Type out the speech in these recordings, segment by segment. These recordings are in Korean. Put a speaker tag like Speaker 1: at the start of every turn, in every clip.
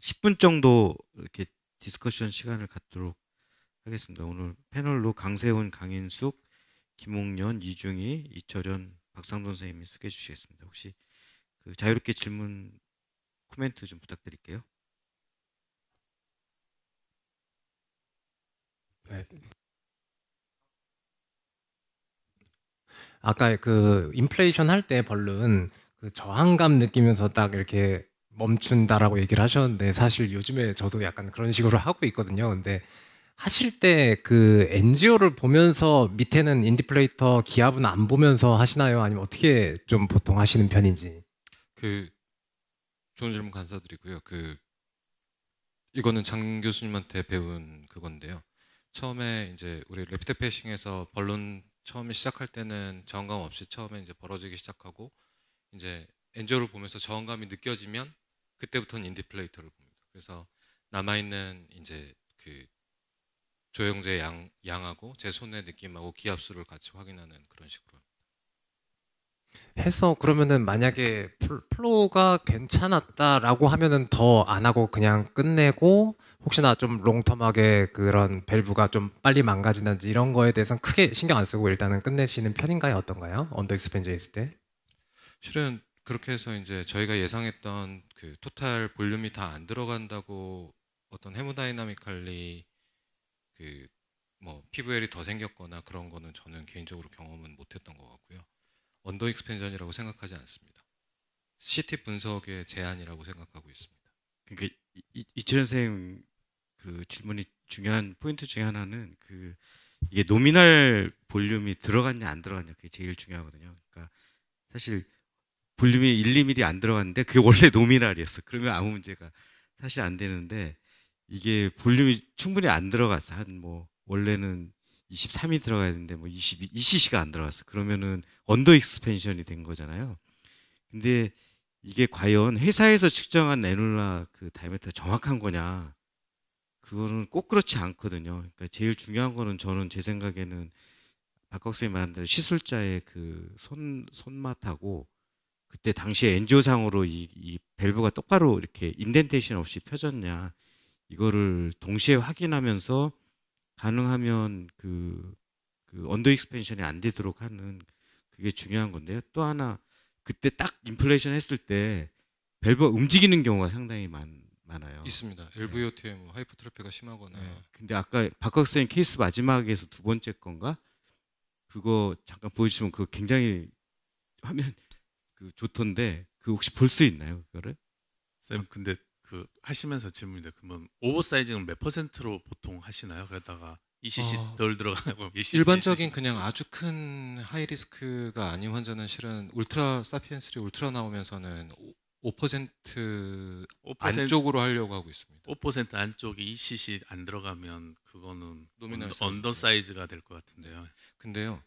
Speaker 1: 10분 정도 이렇게 디스커션 시간을 갖도록 하겠습니다. 오늘 패널로 강세훈, 강인숙, 김홍년, 이중희, 이철현, 박상돈 선생님이 소개해 주시겠습니다. 혹시 그 자유롭게 질문, 코멘트 좀 부탁드릴게요.
Speaker 2: 네. 아까 그 인플레이션 할 때 벌룬 그 저항감 느끼면서 딱 이렇게 멈춘다라고 얘기를 하셨는데 사실 요즘에 저도 약간 그런 식으로 하고 있거든요. 근데 하실 때 그 NGO를 보면서 밑에는 인디플레이터 기압은 안 보면서 하시나요? 아니면 어떻게 좀 보통 하시는 편인지?
Speaker 3: 그 좋은 질문 감사드리고요. 이거는 장 교수님한테 배운 그건데요. 처음에 이제 우리 래피드 패싱에서 벌룬 처음에 시작할 때는 저항감 없이 처음에 이제 벌어지기 시작하고 이제 엔저를 보면서 저항감이 느껴지면 그때부터는 인디플레이터를 봅니다. 그래서 남아있는 이제 그 조영제 양하고 제 손의 느낌하고 기압수를 같이 확인하는 그런 식으로.
Speaker 2: 해서 그러면은 만약에 플로우가 괜찮았다라고 하면은 더 안 하고 그냥 끝내고 혹시나 좀 롱텀하게 그런 밸브가 좀 빨리 망가지는지 이런 거에 대해서는 크게 신경 안 쓰고 일단은 끝내시는 편인가요? 어떤가요? 언더 익스펜저 있을 때?
Speaker 3: 실은 그렇게 해서 이제 저희가 예상했던 그 토탈 볼륨이 다 안 들어간다고 어떤 헤모다이나미칼리 그 뭐 피부엘이 더 생겼거나 그런 거는 저는 개인적으로 경험은 못했던 것 같고요. 언더 익스펜전이라고 생각하지 않습니다. CT 분석의 제한이라고 생각하고 있습니다.
Speaker 1: 그러니까 이철현 선생님 그 질문이 중요한 포인트 중에 하나는 그 이게 노미널 볼륨이 들어갔냐 안 들어갔냐 그게 제일 중요하거든요. 그러니까 사실 볼륨이 1, 2mm 안 들어갔는데 그게 원래 노미널이었어. 그러면 아무 문제가 사실 안 되는데 이게 볼륨이 충분히 안 들어갔어. 한 뭐 원래는 23이 들어가야 되는데 뭐 22, 2cc가 안 들어갔어. 그러면은 언더 익스펜션이 된 거잖아요. 근데 이게 과연 회사에서 측정한 애놀라 그 다이아미터가 정확한 거냐? 그거는 꼭 그렇지 않거든요. 그러니까 제일 중요한 거는 저는 제 생각에는 박학생이 말한 대로 시술자의 그 손맛하고 그때 당시에 엔조상으로 이 밸브가 똑바로 이렇게 인덴테이션 없이 펴졌냐 이거를 동시에 확인하면서 가능하면 그 언더 익스펜션이 안 되도록 하는 그게 중요한 건데요. 또 하나 그때 딱 인플레이션 했을 때 밸브가 움직이는 경우가 상당히 많아요.
Speaker 3: 있습니다.
Speaker 1: 네.
Speaker 3: LVOTM 하이퍼트로피가 심하거나.
Speaker 1: 네. 근데 아까 박 학생 케이스 마지막에서 두 번째 건가? 그거 잠깐 보여주시면 그거 굉장히 화면 그 좋던데 그 혹시 볼 수 있나요 그거를?
Speaker 4: 쌤 근데 그 하시면서 질문인데 그러면 오버사이징은 몇 %로 보통 하시나요? 그러다가 ECC 덜 들어가고
Speaker 3: 일반적인 그냥 아주 큰 하이 리스크가 아닌 환자는 실은 울트라 사피엔스3 울트라 나오면서는 5% 안쪽으로 하려고 하고 있습니다.
Speaker 4: 5% 안쪽에 ECC 안 들어가면 그거는
Speaker 3: 노미널
Speaker 4: 언더 사이즈가 될 것 같은데요.
Speaker 3: 근데요,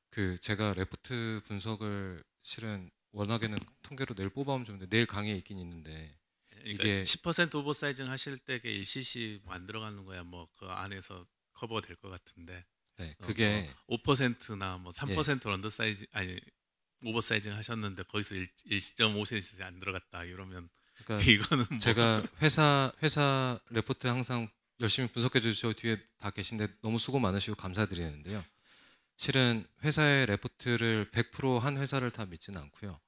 Speaker 3: 그 제가 레포트 분석을 실은 워낙에는 통계로 내일 뽑아오면 좋은데 내일 강의에 있긴 있는데
Speaker 4: 그러니까
Speaker 3: 이게
Speaker 4: 10% 오버사이징 하실 때 1cc 안 들어가는 거야 뭐 그 안에서 커버가 될 것 같은데.
Speaker 3: 네, 그게
Speaker 4: 5%나 뭐 3%
Speaker 3: 예.
Speaker 4: 언더 사이즈 아니 오버사이징 하셨는데 거기서 1.5cm 안 들어갔다 이러면
Speaker 3: 그러니까
Speaker 4: 이거는 뭐
Speaker 3: 제가 회사 레포트 항상 열심히 분석해 주셔 뒤에 다 계신데 너무 수고 많으시고 감사드리는데요. 실은 회사의 레포트를 100%한 회사를 다 믿지는 않고요.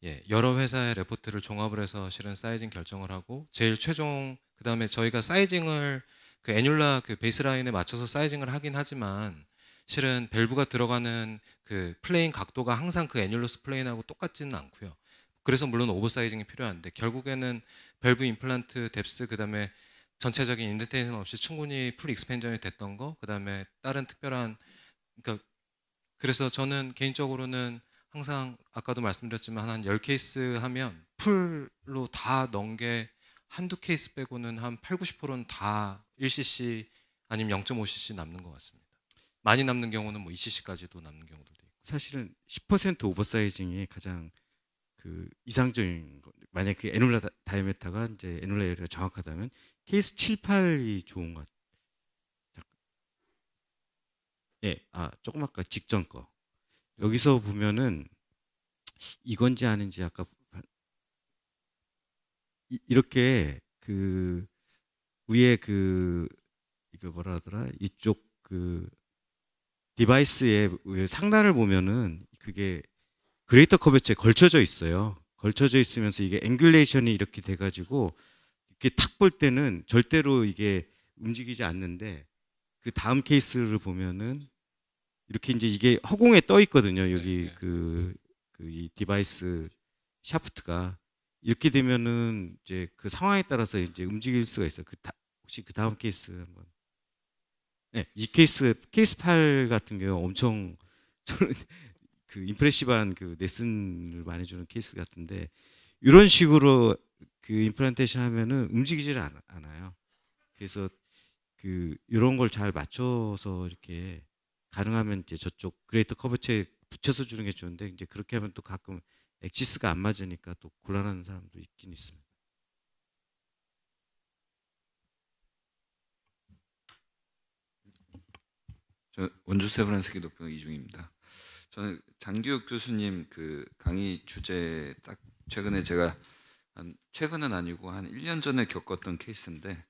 Speaker 3: 예, 여러 회사의 레포트를 종합을 해서 실은 사이징 결정을 하고 제일 최종 그다음에 저희가 사이징을 그 애뉴라 그 베이스라인에 맞춰서 사이징을 하긴 하지만 실은 밸브가 들어가는 그 플레인 각도가 항상 그 애뉴러스 플레인하고 똑같지는 않고요. 그래서 물론 오버사이징이 필요한데 결국에는 밸브 임플란트 뎁스 그다음에 전체적인 인덴테이션 없이 충분히 풀 익스펜전이 됐던 거 그다음에 다른 특별한 그러니까 그래서 저는 개인적으로는 항상 아까도 말씀드렸지만 한 10케이스 하면 풀로 다 넣은 게 한두 케이스 빼고는 한 8, 90%는 다 1cc 아니면 0.5cc 남는 것 같습니다. 많이 남는 경우는 뭐 2cc까지도 남는 경우도 있고.
Speaker 1: 사실은 10% 오버사이징이 가장 그 이상적인 거. 만약 그 애놀라 다이아메타가 이제 애놀라 에리가 정확하다면 케이스 7, 8이 좋은 것 같아요. 예, 조금 아까 직전 거. 여기서 보면은 이건지 아닌지 아까 이렇게 그 위에 그 이거 뭐라 하더라 이쪽 그 디바이스의 상단을 보면은 그게 그레이터 커버처에 걸쳐져 있어요. 걸쳐져 있으면서 이게 앵귤레이션이 이렇게 돼가지고 이렇게 탁 볼 때는 절대로 이게 움직이지 않는데 그 다음 케이스를 보면은 이렇게 이제 이게 허공에 떠 있거든요. 여기 이 디바이스 샤프트가 이렇게 되면은 이제 그 상황에 따라서 이제 움직일 수가 있어요. 혹시 그 다음 케이스 한번. 네, 이 케이스 8 같은 경우 엄청 저는 그 임프레시브한 그 레슨을 많이 주는 케이스 같은데 이런 식으로 그 임플란테이션 하면은 움직이질 않아요. 그래서 그 이런 걸 잘 맞춰서 이렇게 가능하면 이제 저쪽 그레이터 커버처에 붙여서 주는 게 좋은데 이제 그렇게 하면 또 가끔 엑시스가 안 맞으니까 또 곤란한 사람도 있긴 있습니다.
Speaker 5: 저 원주 세브란스기 높은 이중입니다. 저는 장기욱 교수님 그 강의 주제 딱 최근에 제가 최근은 아니고 한 1년 전에 겪었던 케이스인데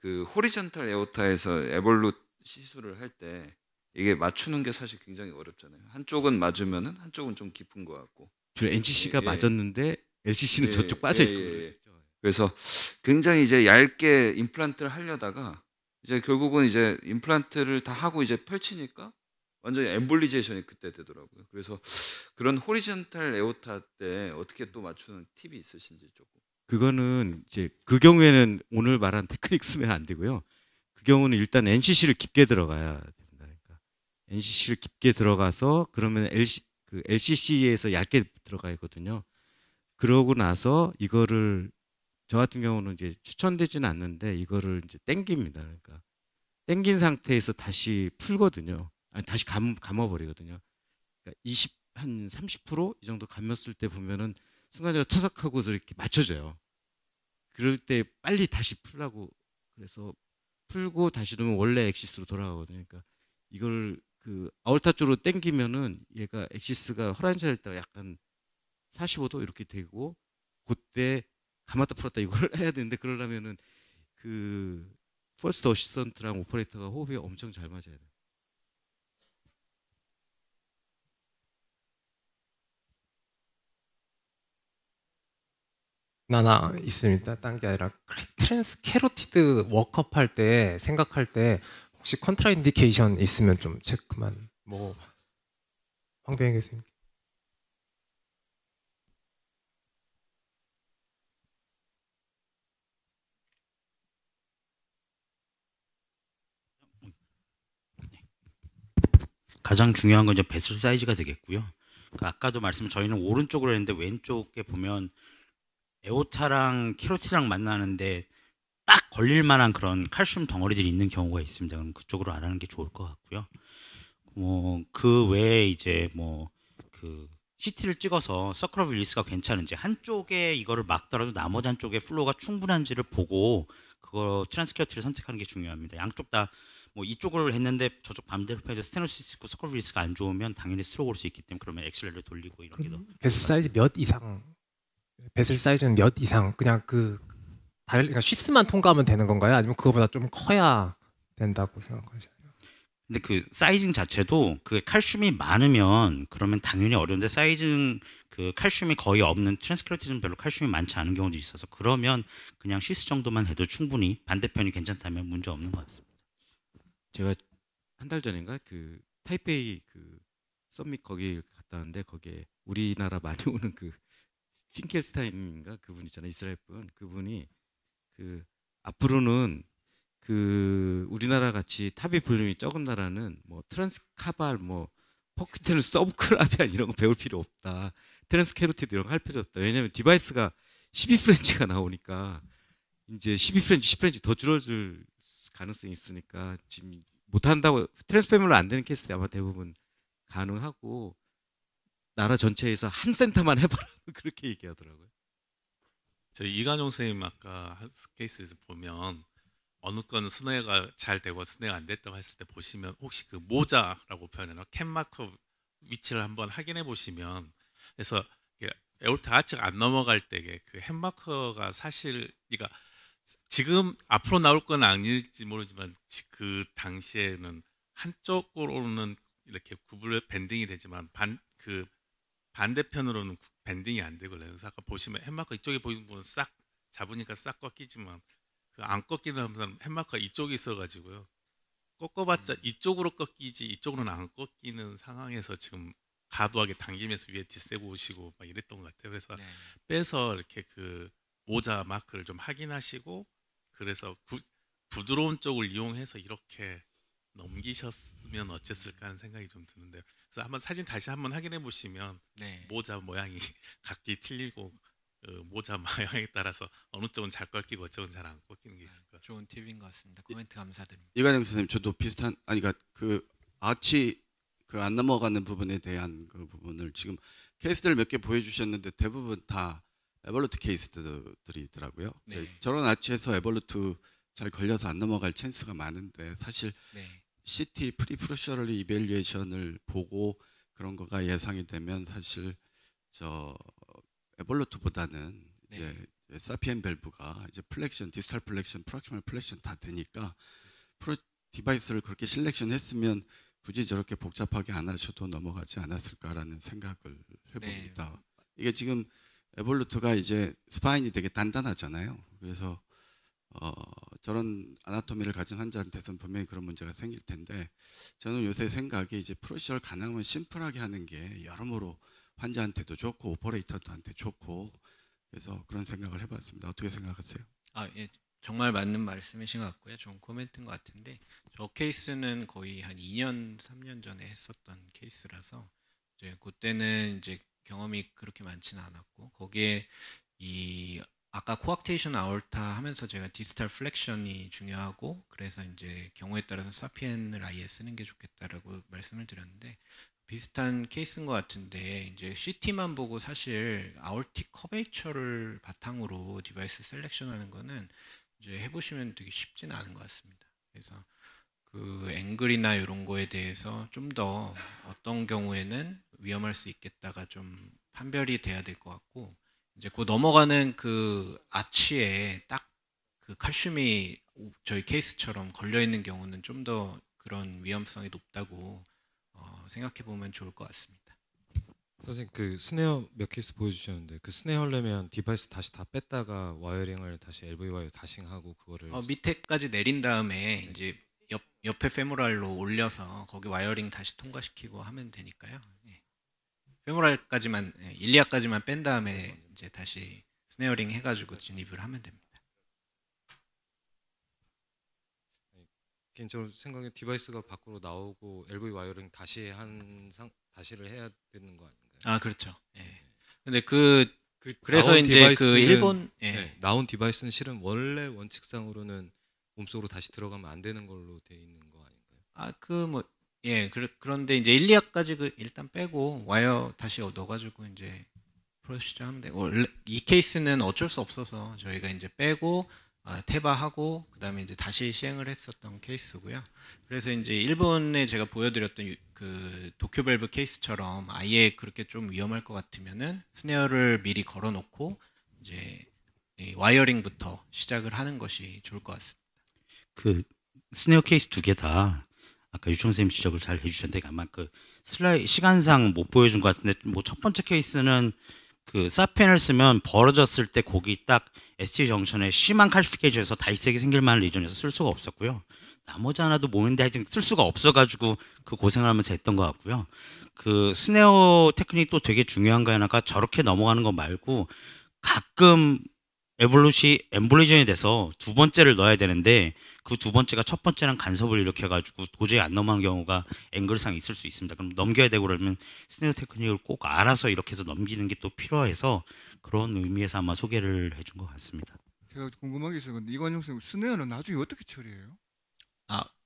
Speaker 5: 그 호리전탈 에오타에서 에볼루 시술을 할 때 이게 맞추는 게 사실 굉장히 어렵잖아요. 한쪽은 맞으면은 한쪽은 좀 깊은 것 같고.
Speaker 1: 주로 NCC가 맞았는데 LCC는 저쪽 빠져 있고.
Speaker 5: 그래서 굉장히 이제 얇게 임플란트를 하려다가 이제 결국은 이제 임플란트를 다 하고 이제 펼치니까 완전히 엠볼리제이션이 그때 되더라고요. 그래서 그런 호리전탈 에오타 때 어떻게 또 맞추는 팁이 있으신지 조금.
Speaker 1: 그거는 이제 그 경우에는 오늘 말한 테크닉 쓰면 안 되고요. 그 경우는 일단 NCC를 깊게 들어가야 된다니까. NCC를 깊게 들어가서 그러면 LCC에서 얇게 들어가거든요. 그러고 나서 이거를 저 같은 경우는 이제 추천되지는 않는데 이거를 이제 땡깁니다. 그러니까 땡긴 상태에서 다시 풀거든요. 아니 다시 감아버리거든요. 그러니까 한 30% 이 정도 감았을 때 보면은 순간적으로 터석하고 이렇게 맞춰져요. 그럴 때 빨리 다시 풀라고 그래서 풀고 다시 놓으면 원래 엑시스로 돌아가거든요. 그러니까 이걸 그 아울타 쪽으로 땡기면은 얘가 엑시스가 호라이즌 때가 약간 45도 이렇게 되고 그때 감았다 풀었다 이걸 해야 되는데 그러려면은 그 퍼스트 어시스턴트랑 오퍼레이터가 호흡이 엄청 잘 맞아야 돼요.
Speaker 2: 하나 있습니다. 딴 게 아니라 트랜스 캐로티드 워크업 할 때 생각할 때 혹시 컨트라인디케이션 있으면 좀 체크만 뭐 황병희 교수님.
Speaker 6: 가장 중요한 건 이제 베슬 사이즈가 되겠고요. 그러니까 아까도 말씀 저희는 오른쪽으로 했는데 왼쪽에 보면 에오타랑 캐로티드랑 만나는데 딱 걸릴 만한 그런 칼슘 덩어리들이 있는 경우가 있습니다. 그럼 그쪽으로 안 하는 게 좋을 것 같고요. 그 외에 이제 그 CT를 찍어서 서클 오브 릴리스가 괜찮은지 한쪽에 이거를 막더라도 나머지 한쪽에 플로우가 충분한지를 보고 그거 트랜스캐로티를 선택하는 게 중요합니다. 양쪽 다 이쪽을 했는데 저쪽 반대로 해도 스테노시스 있고 서클 오브 릴리스가 안 좋으면 당연히 스트로크 올 수 있기 때문에 그러면 엑셀러를 돌리고 이런 게 더.
Speaker 2: 베슬 사이즈 몇 이상? 베슬 사이즈는 몇 이상? 그냥 그러니까 쉬스만 통과하면 되는 건가요? 아니면 그거보다 좀 커야 된다고 생각하시나요?
Speaker 6: 근데 그 사이징 자체도 그 칼슘이 많으면 그러면 당연히 어려운데 사이징 그 칼슘이 거의 없는 트랜스캐로티드는 별로 칼슘이 많지 않은 경우도 있어서 그러면 그냥 쉬스 정도만 해도 충분히 반대편이 괜찮다면 문제 없는 것 같습니다.
Speaker 1: 제가 한 달 전인가 그 타이페이 그 썸밋 거기 갔다 왔는데 거기에 우리나라 많이 오는 그 핑켈스타인인가 그분 있잖아요. 이스라엘 분. 그분이 그 앞으로는 그 우리나라 같이 탑이 볼륨이 적은 나라는 트랜스카발 퍼큐테는 서브클라비안 이런 거 배울 필요 없다. 트랜스캐로티드 이런 거 할 필요 없다. 왜냐하면 디바이스가 12프렌치가 나오니까 이제 12프렌치, 10프렌치 더 줄어들 가능성이 있으니까 지금 못한다고 트랜스패밀로 안 되는 케이스 아마 대부분 가능하고 나라 전체에서 한 센터만 해봐라 그렇게 얘기하더라고요.
Speaker 4: 저희 이간용 선생님 아까 케이스에서 보면 어느 건 스네어가 잘 되고 스네어가 안 됐다고 했을 때 보시면 혹시 그 모자라고 표현해요. 캔마커 위치를 한번 확인해 보시면 그래서 에오타 아치가 안 넘어갈 때 그 햄마커가 사실 그러니까 지금 앞으로 나올 건 아닐지 모르지만 그 당시에는 한쪽으로는 이렇게 구분 밴딩이 되지만 그 반대편으로는 밴딩이 안 되거든요. 그래서 아까 보시면 햄마커 이쪽에 보이는 부분 싹 잡으니까 싹 꺾이지만 그 안 꺾이는 항상 햄마커가 이쪽에 있어가지고요. 꺾어봤자 이쪽으로 꺾이지 이쪽으로는 안 꺾이는 상황에서 지금 과도하게 당기면서 위에 뒷세고 오시고 막 이랬던 것 같아요. 그래서
Speaker 7: 네.
Speaker 4: 빼서 이렇게 그 모자 마크를 좀 확인하시고 그래서 부드러운 쪽을 이용해서 이렇게 넘기셨으면 어땠을까 하는 생각이 좀 드는데요. 그래서 한번 사진 다시 한번 확인해 보시면
Speaker 7: 네.
Speaker 4: 모자 모양이 각기 틀리고 모자 모양에 따라서 어느 쪽은 잘 꺾이고 어느 쪽은 잘 안 꺾이는 게 있을 것 같아요.
Speaker 7: 좋은 팁인 것 같습니다. 코멘트 감사드립니다.
Speaker 8: 이관영 선생님, 저도 비슷한 그 아치 그 안 넘어가는 부분에 대한 그 부분을 지금 케이스들 몇 개 보여주셨는데 대부분 다 에볼루트 케이스들이더라고요.
Speaker 7: 네.
Speaker 8: 저런 아치에서 에볼루트 잘 걸려서 안 넘어갈 찬스가 많은데 사실
Speaker 7: 네.
Speaker 8: CT 프리프루셔럴 이밸류에이션을 보고 그런 거가 예상이 되면 사실 저 에볼루트보다는 이제 사피엔 밸브가 이제 플렉션, 디스탈 플렉션, 프락셔널 플렉션 다 되니까 디바이스를 그렇게 실렉션했으면 굳이 저렇게 복잡하게 안 하셔도 넘어가지 않았을까라는 생각을 해봅니다. 이게 지금 에볼루트가 이제 스파인이 되게 단단하잖아요. 그래서 저런 아나토미를 가진 환자한테서는 분명히 그런 문제가 생길 텐데 저는 요새 생각이 이제 프로시저를 가능하면 심플하게 하는 게 여러모로 환자한테도 좋고 오퍼레이터한테 좋고 그래서 그런 생각을 해봤습니다. 어떻게 생각하세요?
Speaker 7: 예, 정말 맞는 말씀이신 것 같고요. 좋은 코멘트인 것 같은데 저 케이스는 거의 한 2년, 3년 전에 했었던 케이스라서 이제 그때는 이제 경험이 그렇게 많지는 않았고 거기에 이 아까 코악테이션 아orta 하면서 제가 디스탈 플렉션이 중요하고 그래서 이제 경우에 따라서 사피엔을 아예 쓰는 게 좋겠다라고 말씀을 드렸는데 비슷한 케이스인 것 같은데 이제 CT만 보고 사실 아ortic 커베이처를 바탕으로 디바이스 셀렉션하는 거는 이제 해보시면 되게 쉽지는 않은 것 같습니다. 그래서 그 앵글이나 이런 거에 대해서 좀 더 어떤 경우에는 위험할 수 있겠다가 좀 판별이 돼야 될 것 같고 이제 그 넘어가는 그 아치에 딱 그 칼슘이 저희 케이스처럼 걸려 있는 경우는 좀 더 그런 위험성이 높다고 생각해 보면 좋을 것 같습니다.
Speaker 3: 선생님 그 스네어 몇 케이스 보여주셨는데 그 스네어 하려면 디바이스 다시 다 뺐다가 와이어링을 다시 LV 와이어 다싱하고 그거를
Speaker 7: 밑에까지 내린 다음에 이제 옆에 페모랄로 올려서 거기 와이어링 다시 통과시키고 하면 되니까요. 예. 페모랄까지만 일리아까지만 뺀 다음에 이제 다시 스네어링 해가지고 진입을 하면 됩니다.
Speaker 3: 개인적으로 생각에 디바이스가 밖으로 나오고 LV 와이어링 다시를 해야 되는 거 아닌가요?
Speaker 7: 그렇죠. 예. 근데 그래서
Speaker 3: 나온
Speaker 7: 이제 그 일본
Speaker 3: 나온 디바이스는 실은 원래 원칙상으로는 몸속으로 다시 들어가면 안 되는 걸로 돼 있는 거 아닌가요?
Speaker 7: 그런데 이제 일리아까지 일단 빼고 와이어 다시 넣어가지고 이제 프로시저 하면 되고 원래 이 케이스는 어쩔 수 없어서 저희가 이제 빼고 테바하고 그다음에 이제 다시 시행을 했었던 케이스고요. 그래서 이제 일본에 제가 보여드렸던 그 도쿄밸브 케이스처럼 아예 그렇게 좀 위험할 것 같으면은 스네어를 미리 걸어놓고 이제 와이어링부터 시작을 하는 것이 좋을 것 같습니다.
Speaker 6: 그 스네어 케이스 두 개 다 아까 유청 선생님 지적을 잘 해주셨는데 아마 그 슬라이드 시간상 못 보여준 것 같은데 뭐 첫 번째 케이스는 그 사펜을 쓰면 벌어졌을 때 거기 딱 ST 정션에 심한 칼시피케이션에서 다이색이 생길 만한 리전에서 쓸 수가 없었고요. 나머지 하나도 뭐인데 하여튼 쓸 수가 없어가지고 그 고생을 하면서 했던 것 같고요. 그 스네어 테크닉도 되게 중요한 거 하나가 저렇게 넘어가는 거 말고 가끔 엠볼리전이 돼서 두 번째를 넣어야 되는데 그 두 번째가 첫 번째랑 간섭을 일으켜가지고 도저히 안 넘어가는 경우가 앵글상 있을 수 있습니다. 그럼 넘겨야 되고 그러면 스네어 테크닉을 꼭 알아서 이렇게 해서 넘기는 게 또 필요해서 그런 의미에서 아마 소개를 해준 것 같습니다.
Speaker 9: 제가 궁금한 게 있어요. 이관용 선생님, 스네어는 나중에 어떻게 처리해요?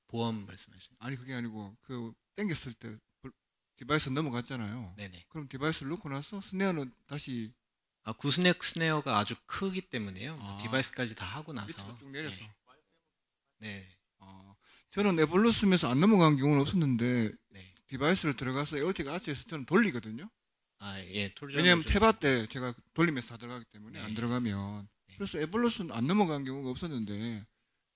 Speaker 7: 보험 말씀하시는?
Speaker 9: 아니 그게 아니고 그 당겼을 때 디바이스 넘어갔잖아요.
Speaker 7: 네네.
Speaker 9: 그럼 디바이스를 넣고 나서 스네어는 다시
Speaker 7: 구스넥 스네어가 아주 크기 때문에요. 디바이스까지 다 하고 나서
Speaker 9: 밑으로 쭉 내려서.
Speaker 7: 네.
Speaker 9: 저는 에볼루 쓰면서 안 넘어간 경우는 없었는데
Speaker 7: 네.
Speaker 9: 디바이스를 들어가서 에올틱 아치에서 저는 돌리거든요.
Speaker 7: 예.
Speaker 9: 왜냐하면 테바 때 제가 돌리면서 다 들어가기 때문에
Speaker 7: 네.
Speaker 9: 안 들어가면
Speaker 7: 네.
Speaker 9: 그래서 에볼루션 안 넘어간 경우가 없었는데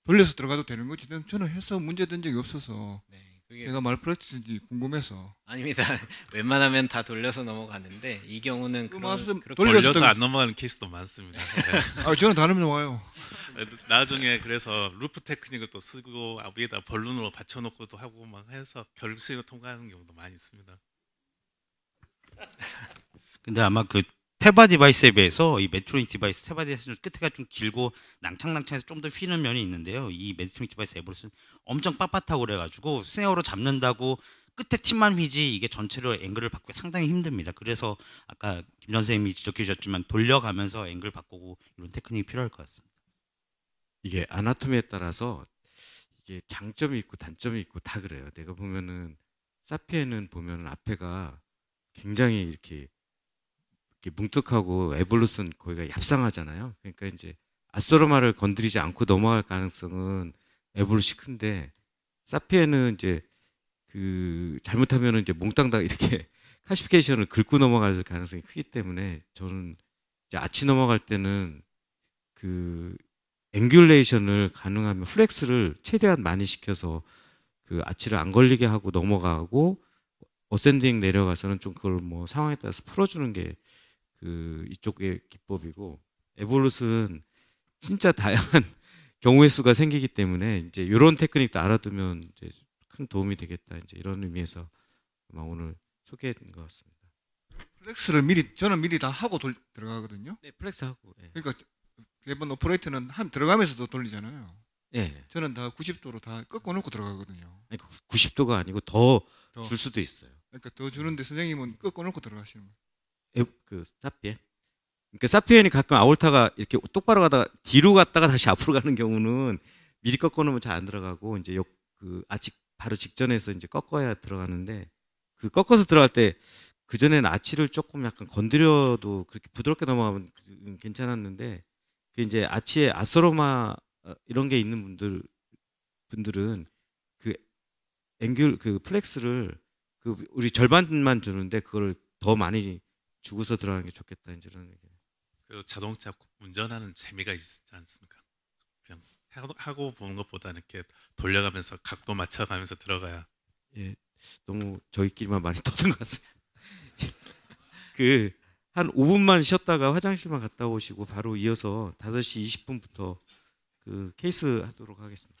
Speaker 9: 돌려서 들어가도 되는 거지. 저는 해서 문제된 적이 없어서
Speaker 7: 네, 그게
Speaker 9: 제가 말프랙티스인지 궁금해서.
Speaker 7: 아닙니다. 웬만하면 다 돌려서 넘어가는데 이 경우는
Speaker 9: 그
Speaker 7: 그런
Speaker 9: 말씀
Speaker 7: 그렇게
Speaker 4: 돌려서 안 넘어가는 케이스도 많습니다.
Speaker 9: 아, 저는 다 넘어와요.
Speaker 4: 나중에 그래서 루프 테크닉을 또 쓰고 위에다 벌룬으로 받쳐놓고도 하고 막 해서 결승을 통과하는 경우도 많이 있습니다.
Speaker 6: 근데 아마 그 테바 디바이스에 비해서 이 메트로닉 디바이스 테바 디바이스는 끝에가 좀 길고 낭창낭창해서 좀 더 휘는 면이 있는데요. 이 메트로닉 디바이스 에볼루션 엄청 빳빳하고 그래가지고 스네어로 잡는다고 끝에 팁만 휘지 이게 전체로 앵글을 바꾸기 상당히 힘듭니다. 그래서 아까 김 선생님이 지적해 주셨지만 돌려가면서 앵글 바꾸고 이런 테크닉이 필요할 것 같습니다.
Speaker 1: 이게 아나토미에 따라서 이게 장점이 있고 단점이 있고 다 그래요. 내가 보면은 사피엔은 보면은 앞에가 굉장히 이렇게 뭉툭하고 에볼루션 거기가 얍상하잖아요. 그러니까 이제 아스트로마를 건드리지 않고 넘어갈 가능성은 에볼루션이 큰데 사피엔은 이제 그 잘못하면은 이제 몽땅 다 이렇게 카시피케이션을 긁고 넘어갈 가능성이 크기 때문에 저는 이제 아치 넘어갈 때는 그 앵귤레이션을 가능하면 플렉스를 최대한 많이 시켜서 그 아치를 안 걸리게 하고 넘어가고 어센딩 내려가서는 좀 그걸 뭐 상황에 따라서 풀어주는 게 그 이쪽의 기법이고 에볼루스는 진짜 다양한 경우의 수가 생기기 때문에 이제 이런 테크닉도 알아두면 이제 큰 도움이 되겠다 이제 이런 의미에서 아마 오늘 소개했던 것 같습니다.
Speaker 9: 플렉스를 저는 미리 다 하고 들어가거든요.
Speaker 1: 네, 플렉스 하고. 예.
Speaker 9: 그러니까 대부분 오퍼레이터는 들어가면서도 돌리잖아요.
Speaker 1: 예.
Speaker 9: 저는 다 90도로 다 꺾어놓고 들어가거든요.
Speaker 1: 아니, 90도가 아니고 더 줄 수도 있어요.
Speaker 9: 그러니까 더 주는데 선생님은 꺾어놓고 들어가시는 거예요.
Speaker 1: 그 사피엔. 그러니까 사피엔이 가끔 아올타가 이렇게 똑바로 가다가 뒤로 갔다가 다시 앞으로 가는 경우는 미리 꺾어놓으면 잘 안 들어가고 이제 그 아치 바로 직전에서 이제 꺾어야 들어가는데 그 꺾어서 들어갈 때 그 전에는 아치를 조금 약간 건드려도 그렇게 부드럽게 넘어가면 괜찮았는데 그 이제 아치에 아스트로마 이런 게 있는 분들은 그 앵귤 그 플렉스를 그 우리 절반만 주는데 그걸 더 많이 주고서 들어가는 게 좋겠다 이제 이런 얘기.
Speaker 4: 그 자동차 운전하는 재미가 있지 않습니까? 그냥 하고 보는 것보다는 이렇게 돌려가면서 각도 맞춰가면서 들어가야.
Speaker 1: 예, 너무 저희끼리만 많이 떠든 것 같습니다. 그 한 5분만 쉬었다가 화장실만 갔다 오시고 바로 이어서 5시 20분부터 그 케이스 하도록 하겠습니다.